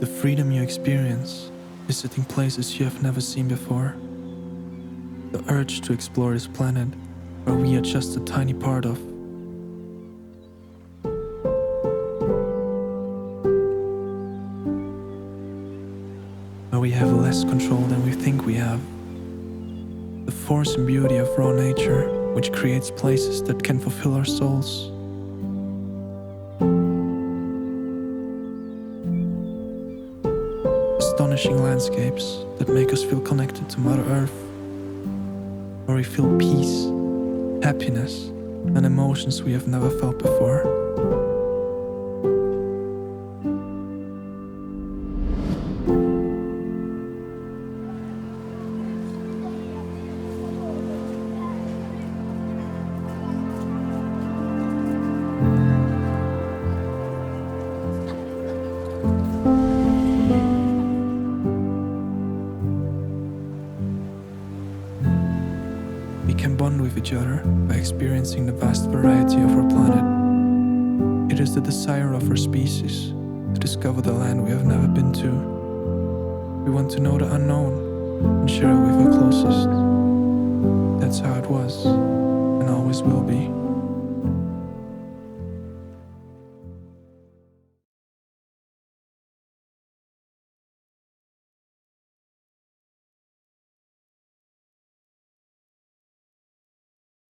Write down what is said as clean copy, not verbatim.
The freedom you experience, visiting places you have never seen before. The urge to explore this planet, where we are just a tiny part of. Where we have less control than we think we have. The force and beauty of raw nature, which creates places that can fulfill our souls. Astonishing landscapes that make us feel connected to Mother Earth, where we feel peace, happiness, and emotions we have never felt before. We can bond with each other by experiencing the vast variety of our planet. It is the desire of our species to discover the land we have never been to. We want to know the unknown and share it with our closest. That's how it was and always will be.